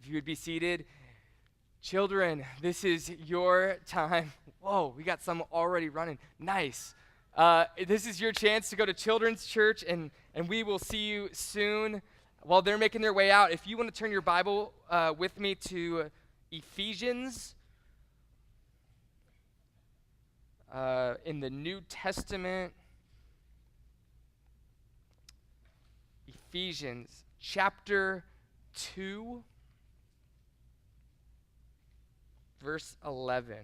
If you would be seated. Children, this is your time. Whoa, we got some already running. Nice. This is your chance to go to children's church, and we will see you soon. While they're making their way out, if you want to turn your Bible with me to Ephesians in the New Testament. Ephesians chapter 2, verse 11.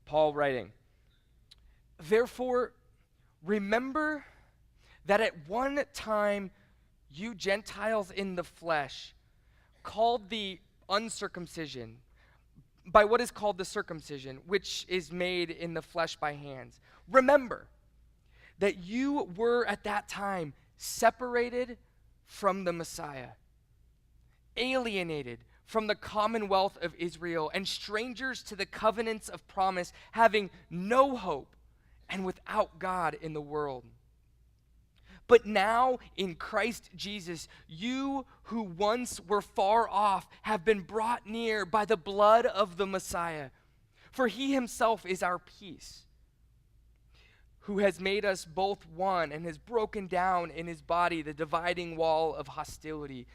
Paul writing, "Therefore, remember that at one time you Gentiles in the flesh, called the uncircumcision by what is called the circumcision, which is made in the flesh by hands. Remember that you were at that time separated from the Messiah, alienated from the commonwealth of Israel, and strangers to the covenants of promise, having no hope and without God in the world. But now in Christ Jesus, you who once were far off have been brought near by the blood of the Messiah. For he himself is our peace, who has made us both one and has broken down in his body the dividing wall of hostility,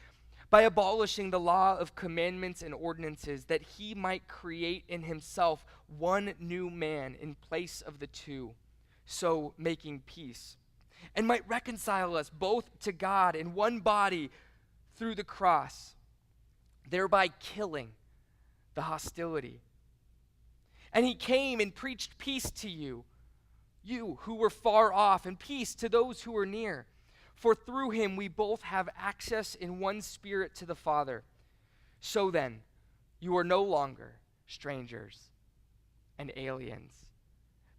by abolishing the law of commandments and ordinances, that he might create in himself one new man in place of the two, so making peace, and might reconcile us both to God in one body through the cross, thereby killing the hostility. And he came and preached peace to you who were far off, and peace to those who were near. For through him we both have access in one Spirit to the Father. So then, you are no longer strangers and aliens,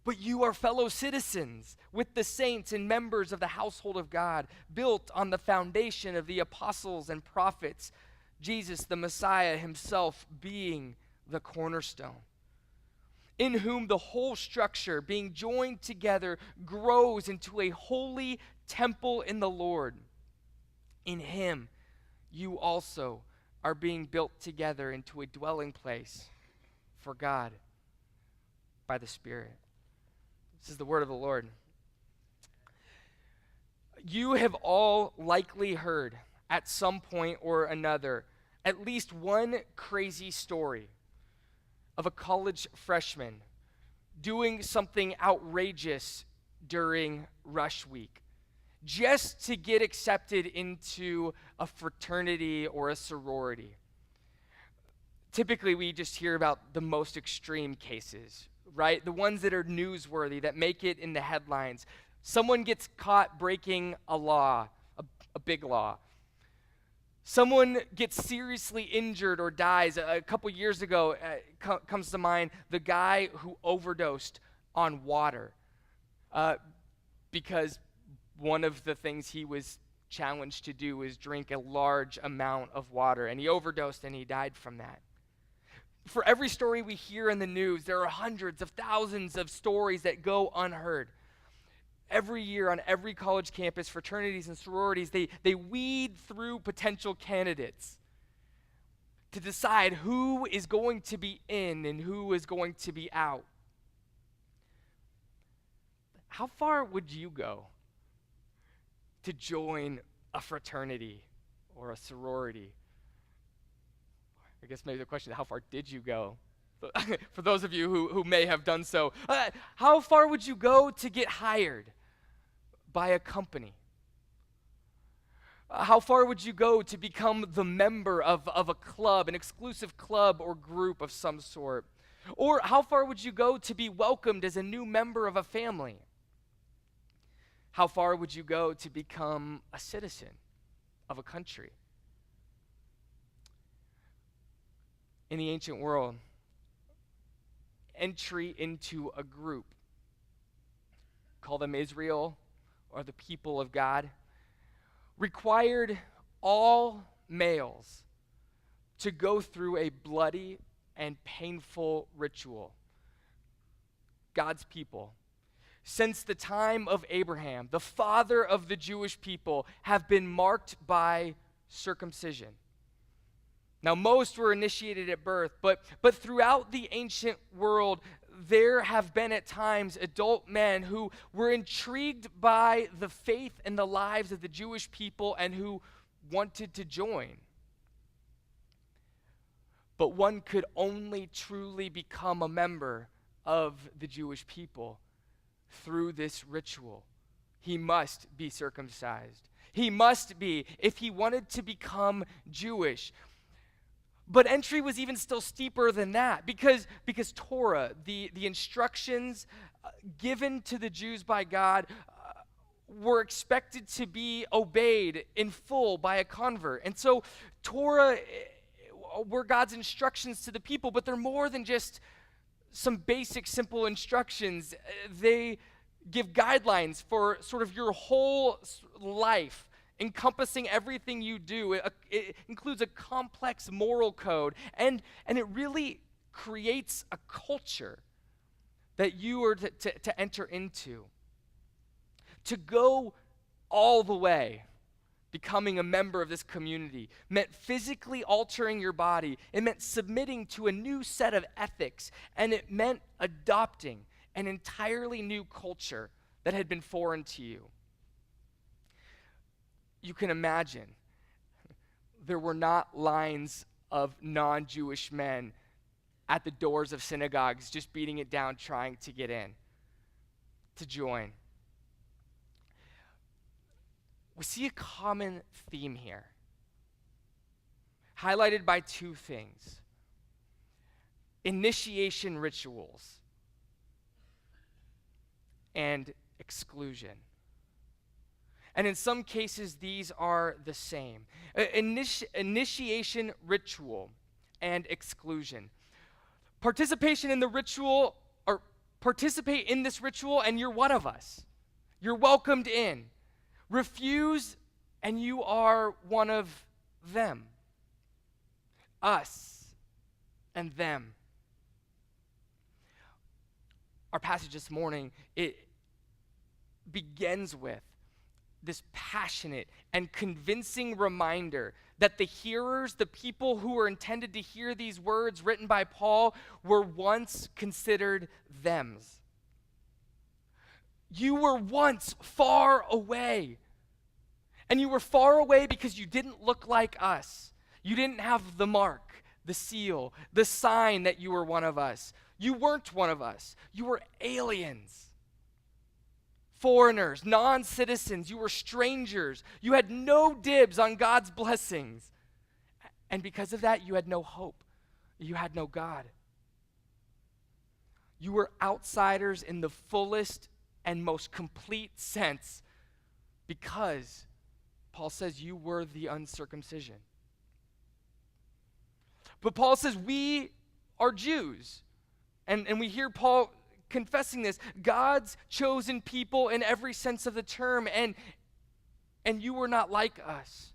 but you are fellow citizens with the saints and members of the household of God, built on the foundation of the apostles and prophets, Jesus the Messiah himself being the cornerstone, in whom the whole structure, being joined together, grows into a holy temple in the Lord. In him you also are being built together into a dwelling place for God by the Spirit." This is the word of the Lord. You have all likely heard at some point or another at least one crazy story of a college freshman doing something outrageous during rush week just to get accepted into a fraternity or a sorority. Typically, we just hear about the most extreme cases, right? The ones that are newsworthy, that make it in the headlines. Someone gets caught breaking a law, a big law. Someone gets seriously injured or dies. A couple years ago, comes to mind the guy who overdosed on water because one of the things he was challenged to do was drink a large amount of water, and he overdosed and he died from that. For every story we hear in the news, there are hundreds of thousands of stories that go unheard. Every year on every college campus, fraternities and sororities, they weed through potential candidates to decide who is going to be in and who is going to be out. How far would you go to join a fraternity or a sorority? I guess maybe the question is, how far did you go? For those of you who may have done so, how far would you go to get hired by a company? How far would you go to become the member of a club, an exclusive club or group of some sort? Or how far would you go to be welcomed as a new member of a family? How far would you go to become a citizen of a country? In the ancient world, entry into a group, call them Israel or the people of God, required all males to go through a bloody and painful ritual. God's people, since the time of Abraham, the father of the Jewish people, have been marked by circumcision. Now, most were initiated at birth, but throughout the ancient world, there have been at times adult men who were intrigued by the faith and the lives of the Jewish people and who wanted to join. But one could only truly become a member of the Jewish people through this ritual. He must be circumcised. He must be, if he wanted to become Jewish. But entry was even still steeper than that because Torah, the instructions given to the Jews by God, were expected to be obeyed in full by a convert. And so Torah were God's instructions to the people, but they're more than just some basic, simple instructions. They give guidelines for sort of your whole life, encompassing everything you do. It includes a complex moral code, and it really creates a culture that you are to enter into. To go all the way, becoming a member of this community, meant physically altering your body. It meant submitting to a new set of ethics, and it meant adopting an entirely new culture that had been foreign to you. You can imagine there were not lines of non-Jewish men at the doors of synagogues just beating it down trying to get in, to join. We see a common theme here, highlighted by two things: initiation rituals and exclusion. And in some cases, these are the same. Initiation ritual and exclusion. Participation in the ritual, or participate in this ritual, and you're one of us. You're welcomed in. Refuse, and you are one of them. Us and them. Our passage this morning, it begins with this passionate and convincing reminder that the hearers, the people who were intended to hear these words written by Paul, were once considered thems. You were once far away. And you were far away because you didn't look like us. You didn't have the mark, the seal, the sign that you were one of us. You weren't one of us. You were aliens. Foreigners, non-citizens, you were strangers. You had no dibs on God's blessings. And because of that, you had no hope. You had no God. You were outsiders in the fullest and most complete sense because Paul says you were the uncircumcision. But Paul says we are Jews. And we hear Paul confessing this, God's chosen people in every sense of the term, and you were not like us.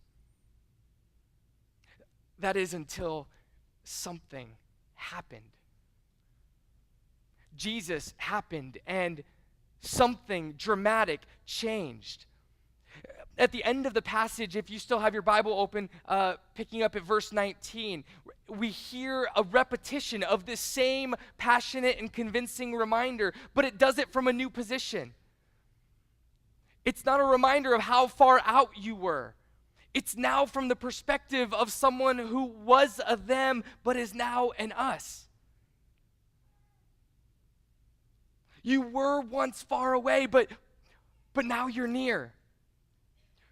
That is until something happened. Jesus happened, and something dramatic changed. At the end of the passage, if you still have your Bible open, picking up at verse 19, we hear a repetition of this same passionate and convincing reminder, but it does it from a new position. It's not a reminder of how far out you were. It's now from the perspective of someone who was a them, but is now an us. You were once far away, but now you're near.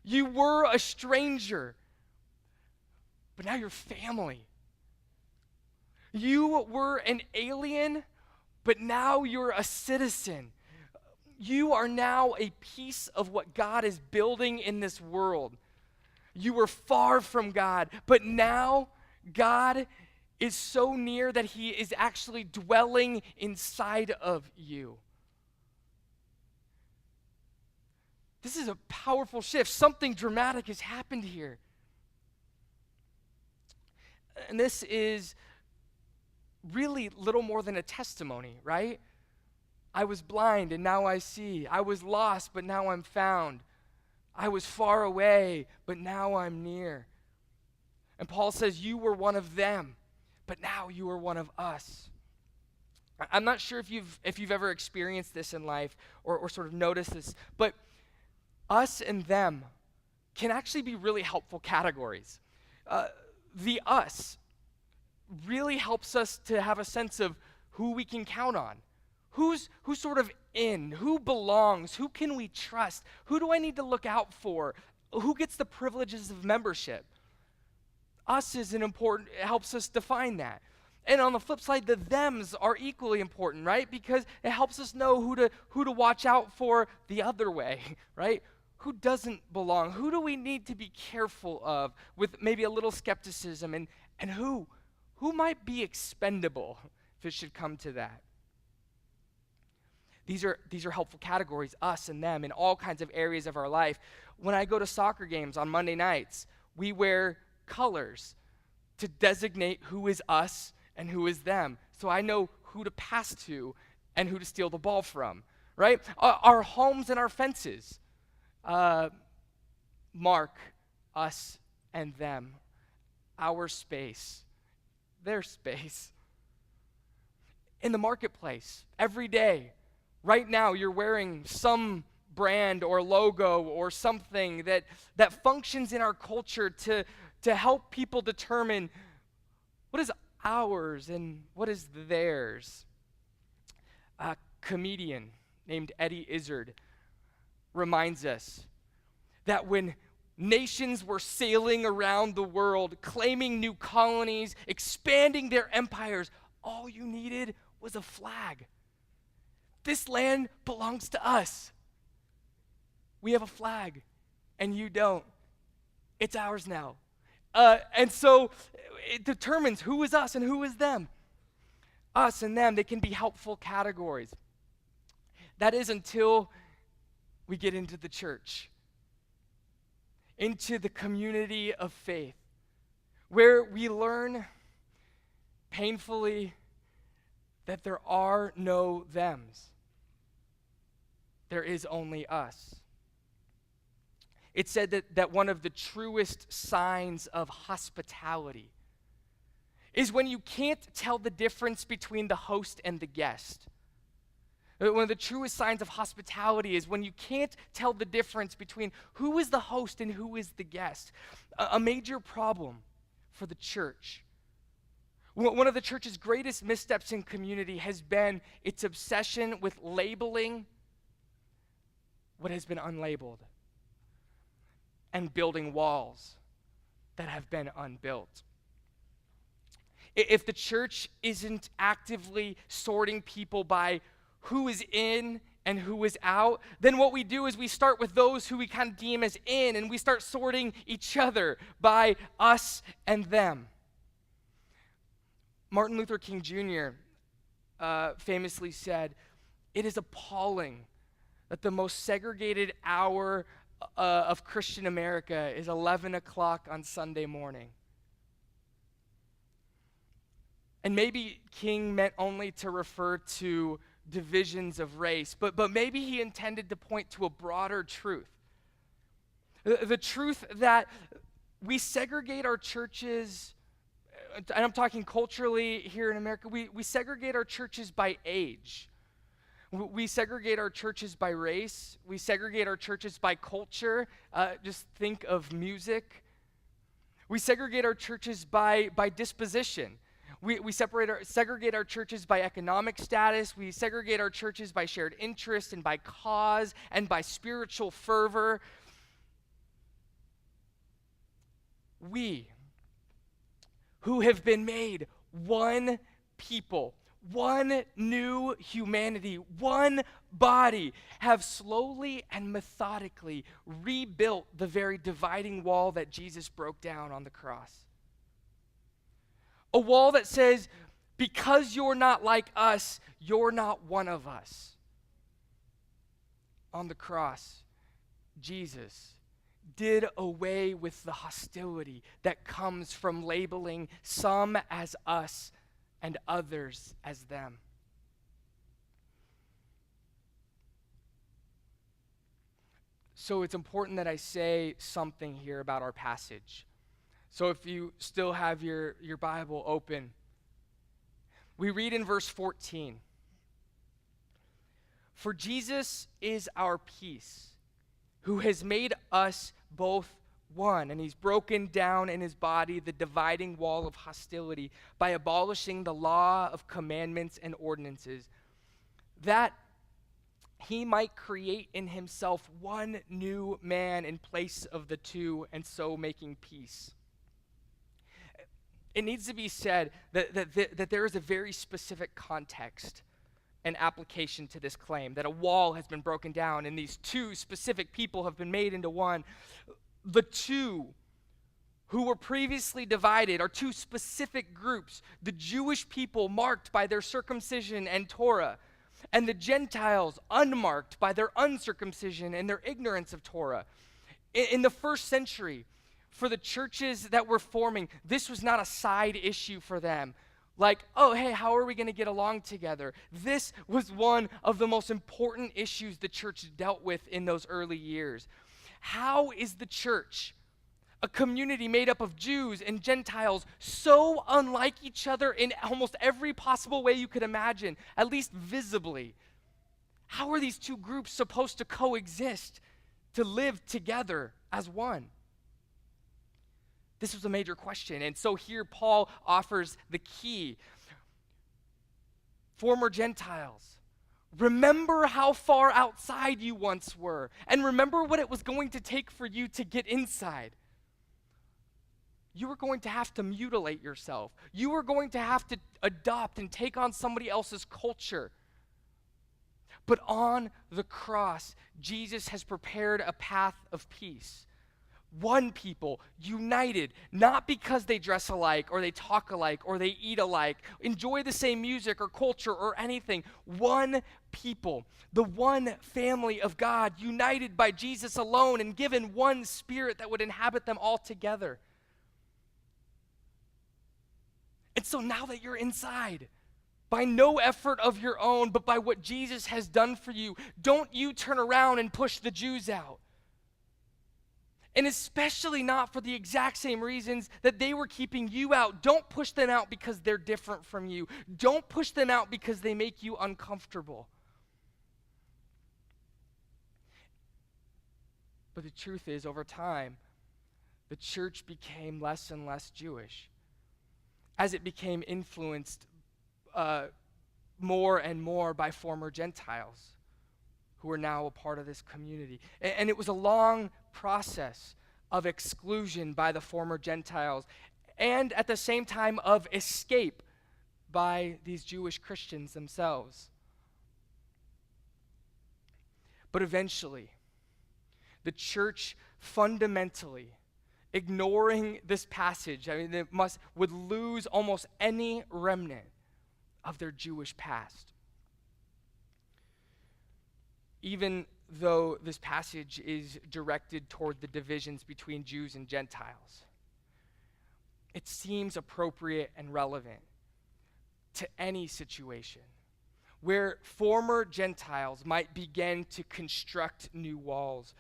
You were a stranger, but now you're family. You were an alien, but now you're a citizen. You are now a piece of what God is building in this world. You were far from God, but now God is so near that he is actually dwelling inside of you. This is a powerful shift. Something dramatic has happened here. And this is really little more than a testimony, right? I was blind and now I see. I was lost, but now I'm found. I was far away, but now I'm near. And Paul says, you were one of them, but now you are one of us. I'm not sure if you've ever experienced this in life or sort of noticed this, but us and them can actually be really helpful categories. The us really helps us to have a sense of who we can count on. Who's sort of in? Who belongs? Who can we trust? Who do I need to look out for? Who gets the privileges of membership? Us is it helps us define that. And on the flip side, the thems are equally important, right? Because it helps us know who to watch out for the other way, right? Who doesn't belong? Who do we need to be careful of with maybe a little skepticism? And who might be expendable if it should come to that? These are helpful categories, us and them, in all kinds of areas of our life. When I go to soccer games on Monday nights, we wear colors to designate who is us and who is them. So I know who to pass to and who to steal the ball from, right? Our homes and our fences mark us and them, our space, their space. In the marketplace, every day, right now, you're wearing some brand or logo or something that functions in our culture to help people determine what is ours and what is theirs. A comedian named Eddie Izzard reminds us that when nations were sailing around the world, claiming new colonies, expanding their empires, all you needed was a flag. This land belongs to us. We have a flag, and you don't. It's ours now. And so it determines who is us and who is them. Us and them, they can be helpful categories. That is until we get into the church, into the community of faith, where we learn painfully that there are no thems. There is only us. It said that one of the truest signs of hospitality is when you can't tell the difference between the host and the guest. One of the truest signs of hospitality is when you can't tell the difference between who is the host and who is the guest. A major problem for the church. One of the church's greatest missteps in community has been its obsession with labeling what has been unlabeled and building walls that have been unbuilt. If the church isn't actively sorting people by who is in and who is out, then what we do is we start with those who we kind of deem as in, and we start sorting each other by us and them. Martin Luther King Jr. Famously said, "It is appalling that the most segregated hour of Christian America is 11 o'clock on Sunday morning." And maybe King meant only to refer to divisions of race, but maybe he intended to point to a broader truth. The truth that we segregate our churches, and I'm talking culturally here in America, we segregate our churches by age. We segregate our churches by race. We segregate our churches by culture. Just think of music. We segregate our churches by disposition. We segregate our churches by economic status. We segregate our churches by shared interest and by cause and by spiritual fervor. We, who have been made one people, one new humanity, one body, have slowly and methodically rebuilt the very dividing wall that Jesus broke down on the cross. A wall that says, because you're not like us, you're not one of us. On the cross, Jesus did away with the hostility that comes from labeling some as us and others as them. So it's important that I say something here about our passage. So if you still have your Bible open, we read in verse 14, "For Jesus is our peace, who has made us both one, and he's broken down in his body the dividing wall of hostility by abolishing the law of commandments and ordinances, that he might create in himself one new man in place of the two, and so making peace." It needs to be said that there is a very specific context and application to this claim, that a wall has been broken down and these two specific people have been made into one. The two who were previously divided are two specific groups: the Jewish people marked by their circumcision and Torah, and the Gentiles unmarked by their uncircumcision and their ignorance of Torah. In the first century, for the churches that were forming, this was not a side issue for them. Like, oh, hey, how are we going to get along together? This was one of the most important issues the church dealt with in those early years. How is the church, a community made up of Jews and Gentiles, so unlike each other in almost every possible way you could imagine, at least visibly? How are these two groups supposed to coexist, to live together as one? This was a major question, and so here Paul offers the key. Former Gentiles, remember how far outside you once were, and remember what it was going to take for you to get inside. You were going to have to mutilate yourself. You were going to have to adopt and take on somebody else's culture. But on the cross, Jesus has prepared a path of peace. One people, united, not because they dress alike or they talk alike or they eat alike, enjoy the same music or culture or anything. One people, the one family of God, united by Jesus alone and given one spirit that would inhabit them all together. And so now that you're inside, by no effort of your own, but by what Jesus has done for you, don't you turn around and push the Jews out. And especially not for the exact same reasons that they were keeping you out. Don't push them out because they're different from you. Don't push them out because they make you uncomfortable. But the truth is, over time, the church became less and less Jewish as it became influenced more and more by former Gentiles who are now a part of this community. And it was a long process of exclusion by the former Gentiles, and at the same time of escape by these Jewish Christians themselves. But eventually, the church fundamentally, ignoring this passage, would lose almost any remnant of their Jewish past. Even though this passage is directed toward the divisions between Jews and Gentiles, it seems appropriate and relevant to any situation where former Gentiles might begin to construct new walls,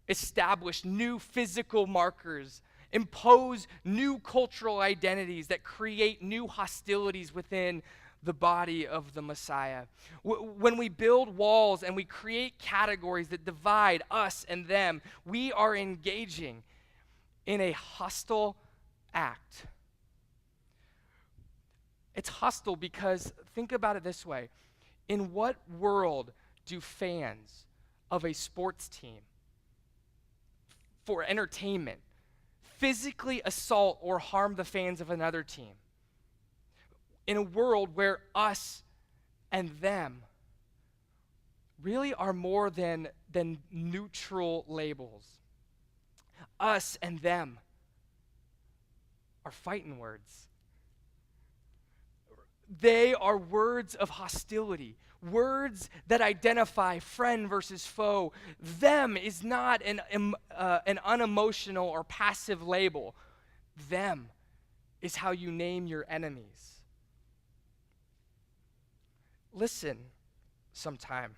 establish new physical markers, impose new cultural identities that create new hostilities within the body of the Messiah. When we build walls and we create categories that divide us and them, we are engaging in a hostile act. It's hostile because, think about it this way: in what world do fans of a sports team, for entertainment, physically assault or harm the fans of another team? In a world where us and them really are more than neutral labels. Us and them are fighting words. they are words of hostility, words that identify friend versus foe. Them is not an unemotional or passive label. Them is how you name your enemies. Listen sometime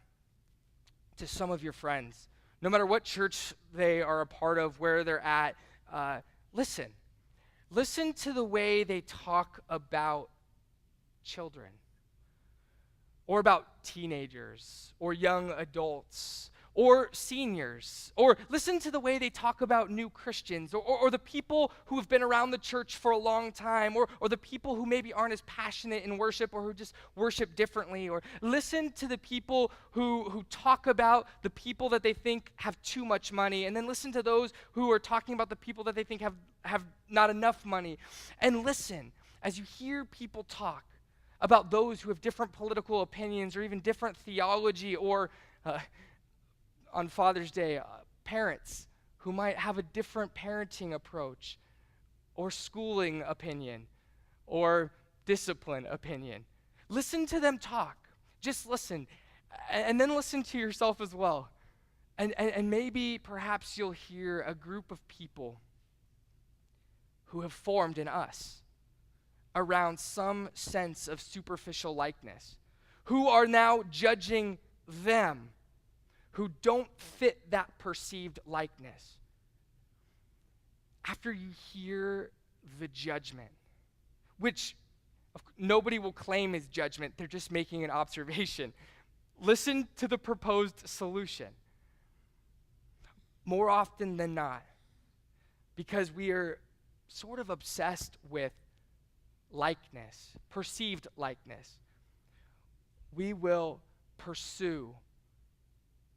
to some of your friends, no matter what church they are a part of, where they're at. Listen. Listen to the way they talk about children, or about teenagers, or young adults, or seniors, or listen to the way they talk about new Christians, or the people who have been around the church for a long time, or the people who maybe aren't as passionate in worship, or who just worship differently, or listen to the people who talk about the people that they think have too much money, and then listen to those who are talking about the people that they think have not enough money. And listen, as you hear people talk about those who have different political opinions or even different theology, or on Father's Day, parents who might have a different parenting approach or schooling opinion or discipline opinion. Listen to them talk. Just listen. And then listen to yourself as well. And maybe perhaps you'll hear a group of people who have formed in us around some sense of superficial likeness, who are now judging them, who don't fit that perceived likeness. After you hear the judgment, which nobody will claim is judgment, they're just making an observation, listen to the proposed solution. More often than not, because we are sort of obsessed with likeness, perceived likeness, we will pursue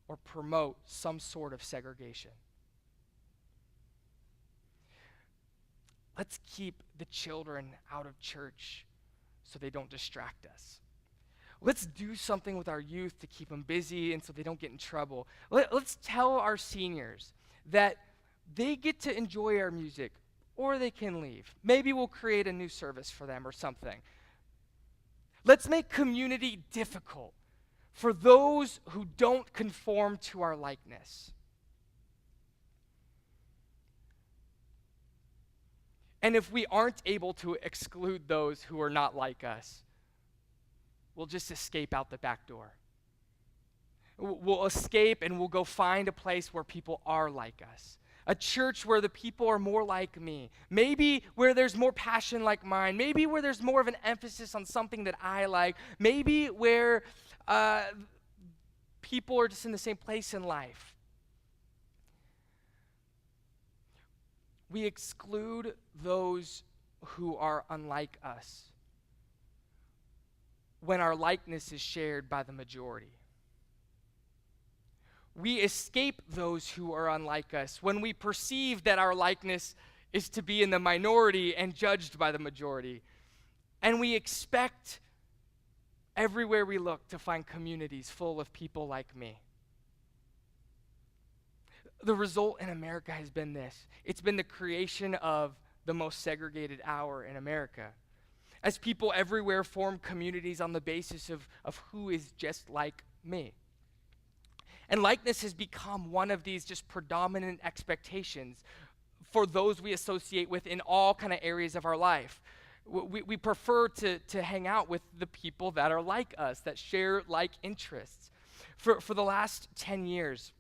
or promote some sort of segregation. Let's keep the children out of church so they don't distract us. Let's do something with our youth to keep them busy and so they don't get in trouble. Let's tell our seniors that they get to enjoy our music, or they can leave. Maybe we'll create a new service for them or something. Let's make community difficult for those who don't conform to our likeness. And if we aren't able to exclude those who are not like us, we'll just escape out the back door. We'll escape and we'll go find a place where people are like us. A church where the people are more like me. Maybe where there's more passion like mine. Maybe where there's more of an emphasis on something that I like. Maybe where people are just in the same place in life. We exclude those who are unlike us when our likeness is shared by the majority. We escape those who are unlike us when we perceive that our likeness is to be in the minority and judged by the majority. And we expect everywhere we look to find communities full of people like me. The result in America has been this. It's been the creation of the most segregated hour in America, as people everywhere form communities on the basis of who is just like me. And likeness has become one of these just predominant expectations for those we associate with in all kind of areas of our life. We prefer to hang out with the people that are like us, that share like interests. For the last 10 years,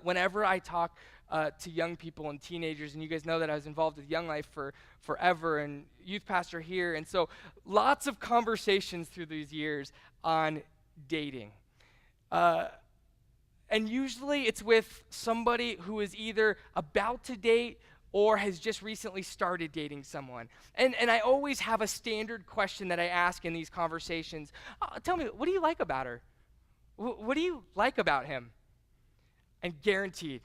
whenever I talk to young people and teenagers, and you guys know that I was involved with Young Life for forever and youth pastor here, and so lots of conversations through these years on dating. And usually it's with somebody who is either about to date or has just recently started dating someone. And I always have a standard question that I ask in these conversations. Tell me, what do you like about her? What do you like about him? And guaranteed,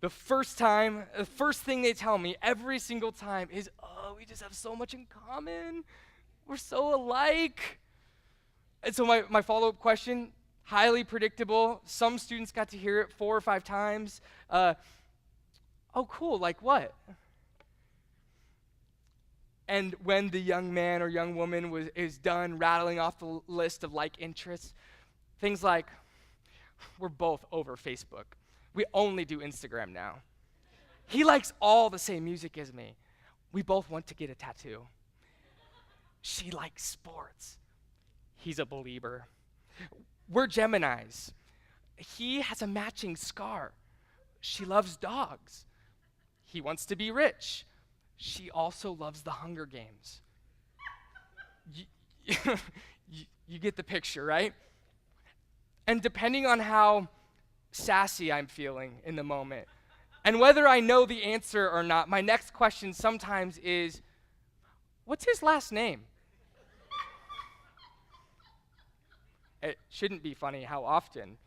the first thing they tell me every single time is, oh, we just have so much in common. We're so alike. And so my follow-up question, highly predictable. Some students got to hear it 4 or 5 times. Oh, cool, like what? And when the young man or young woman is done rattling off the list of like interests, things like, we're both over Facebook. We only do Instagram now. He likes all the same music as me. We both want to get a tattoo. She likes sports. He's a believer. We're Geminis. He has a matching scar. She loves dogs. He wants to be rich. She also loves the Hunger Games. You get the picture, right? And depending on how sassy I'm feeling in the moment, and whether I know the answer or not, my next question sometimes is, what's his last name? It shouldn't be funny how often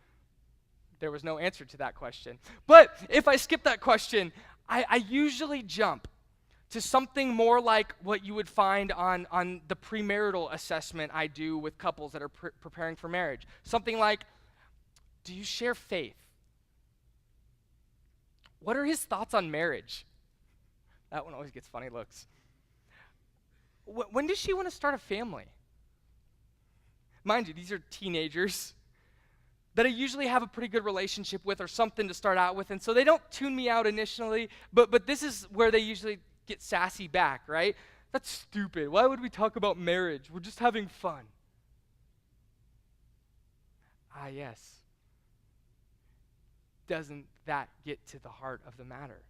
there was no answer to that question. But if I skip that question, I usually jump to something more like what you would find on the premarital assessment I do with couples that are preparing for marriage. Something like, do you share faith? What are his thoughts on marriage? That one always gets funny looks. When does she want to start a family? Mind you, these are teenagers that I usually have a pretty good relationship with or something to start out with, and so they don't tune me out initially, but this is where they usually get sassy back, right? That's stupid. Why would we talk about marriage? We're just having fun. Ah, yes. Doesn't that get to the heart of the matter?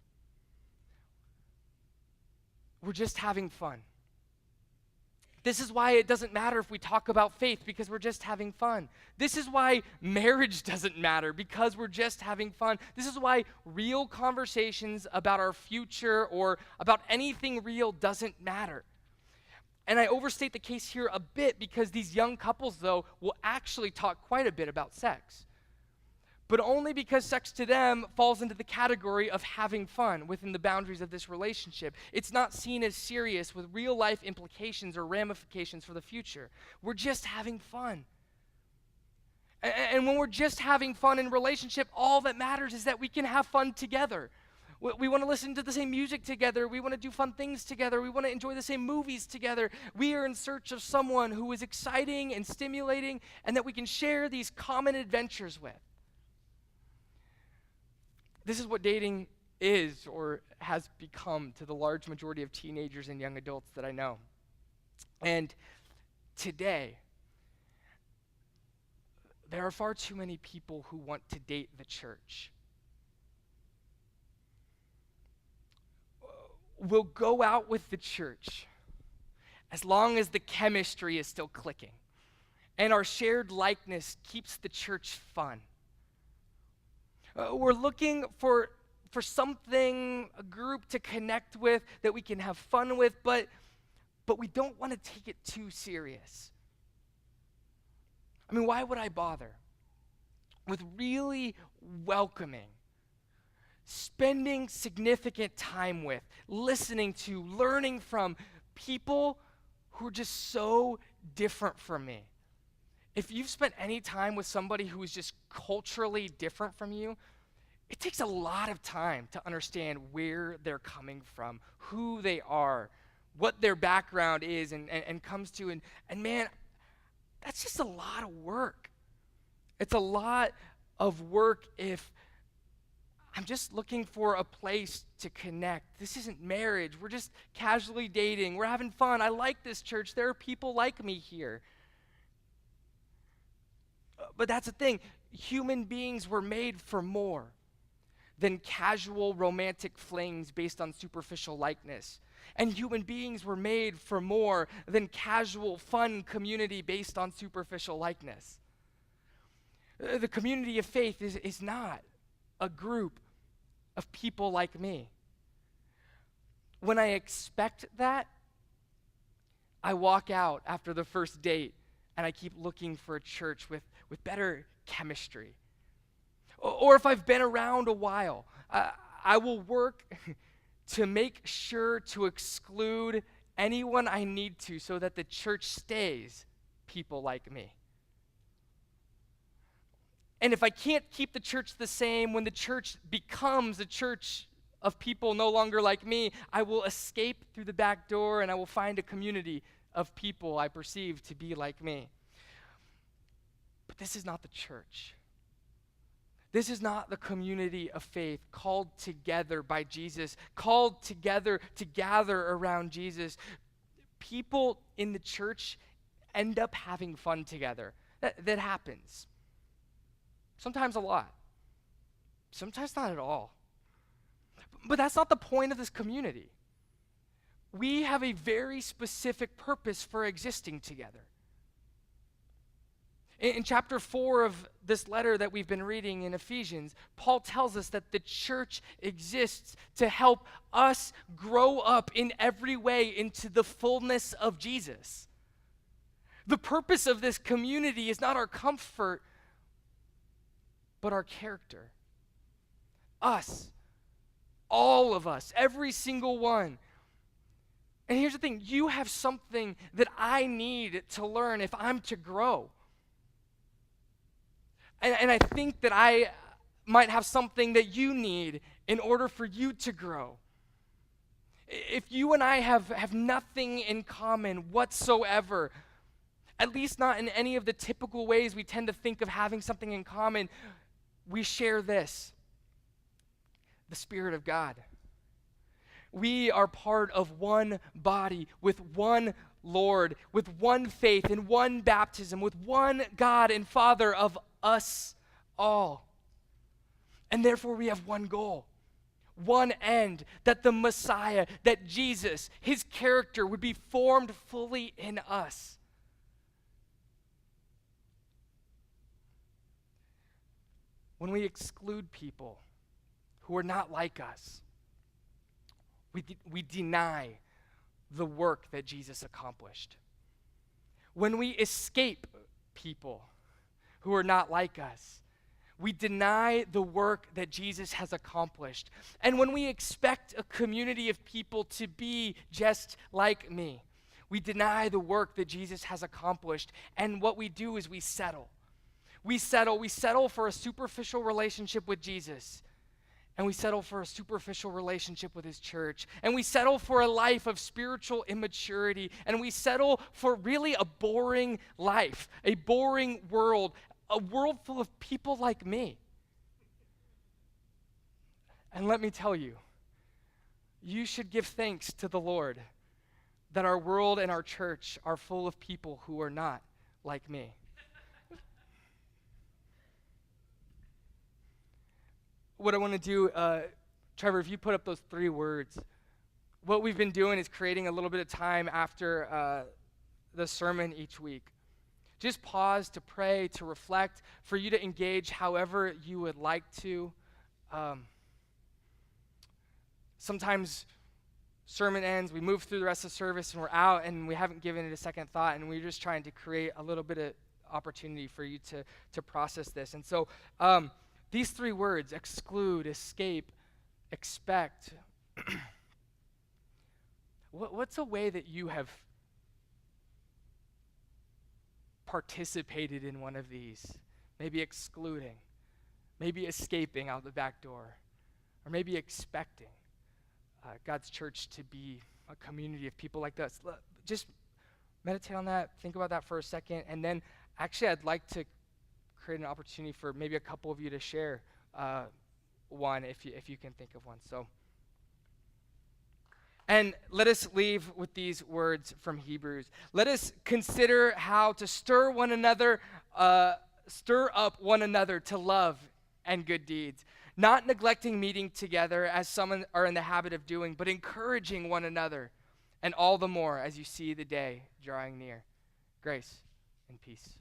We're just having fun. This is why it doesn't matter if we talk about faith, because we're just having fun. This is why marriage doesn't matter, because we're just having fun. This is why real conversations about our future or about anything real doesn't matter. And I overstate the case here a bit because these young couples, though, will actually talk quite a bit about sex. But only because sex to them falls into the category of having fun within the boundaries of this relationship. It's not seen as serious with real life implications or ramifications for the future. We're just having fun. And when we're just having fun in relationship, all that matters is that we can have fun together. We want to listen to the same music together. We want to do fun things together. We want to enjoy the same movies together. We are in search of someone who is exciting and stimulating and that we can share these common adventures with. This is what dating is or has become to the large majority of teenagers and young adults that I know. And today, there are far too many people who want to date the church. We'll go out with the church as long as the chemistry is still clicking and our shared likeness keeps the church fun. We're looking for something, a group to connect with that we can have fun with, but we don't want to take it too serious. I mean, why would I bother with really welcoming, spending significant time with, listening to, learning from people who are just so different from me? If you've spent any time with somebody who is just culturally different from you, it takes a lot of time to understand where they're coming from, who they are, what their background is and comes to. And man, that's just a lot of work. It's a lot of work if I'm just looking for a place to connect. This isn't marriage. We're just casually dating. We're having fun. I like this church. There are people like me here. But that's the thing. Human beings were made for more than casual romantic flings based on superficial likeness. And human beings were made for more than casual fun community based on superficial likeness. The community of faith is not a group of people like me. When I expect that, I walk out after the first date and I keep looking for a church with better chemistry. Or if I've been around a while, I will work to make sure to exclude anyone I need to so that the church stays people like me. And if I can't keep the church the same, when the church becomes a church of people no longer like me, I will escape through the back door and I will find a community of people I perceive to be like me. But this is not the church. This is not the community of faith called together by Jesus, called together to gather around Jesus. People in the church end up having fun together. That happens. Sometimes a lot. Sometimes not at all. But that's not the point of this community. We have a very specific purpose for existing together. In chapter 4 of this letter that we've been reading in Ephesians, Paul tells us that the church exists to help us grow up in every way into the fullness of Jesus. The purpose of this community is not our comfort, but our character. Us. All of us. Every single one. And here's the thing. You have something that I need to learn if I'm to grow. And I think that I might have something that you need in order for you to grow. If you and I have nothing in common whatsoever, at least not in any of the typical ways we tend to think of having something in common, we share this: the Spirit of God. We are part of one body with one Lord, with one faith and one baptism, with one God and Father of us all. And therefore we have one goal, one end, that the Messiah, that Jesus, his character would be formed fully in us. When we exclude people who are not like us, we deny the work that Jesus accomplished. When we escape people who are not like us, we deny the work that Jesus has accomplished. And when we expect a community of people to be just like me, we deny the work that Jesus has accomplished. And what we do is we settle. We settle for a superficial relationship with Jesus. And we settle for a superficial relationship with his church. And we settle for a life of spiritual immaturity. And we settle for really a boring life, a boring world, a world full of people like me. And let me tell you, you should give thanks to the Lord that our world and our church are full of people who are not like me. What I want to do, Trevor, if you put up those 3 words, what we've been doing is creating a little bit of time after the sermon each week. Just pause to pray, to reflect, for you to engage however you would like to. Sometimes sermon ends, we move through the rest of the service, and we're out, and we haven't given it a second thought, and we're just trying to create a little bit of opportunity for you to process this. And so, these 3 words, exclude, escape, expect. What's a way that you have participated in one of these? Maybe excluding, maybe escaping out the back door, or maybe expecting God's church to be a community of people like this. Just meditate on that, think about that for a second, and then actually I'd like to create an opportunity for maybe a couple of you to share one if you can think of one. So, and let us leave with these words from Hebrews. Let us consider how to stir up one another to love and good deeds, not neglecting meeting together as some are in the habit of doing, but encouraging one another, and all the more as you see the day drawing near. Grace and peace.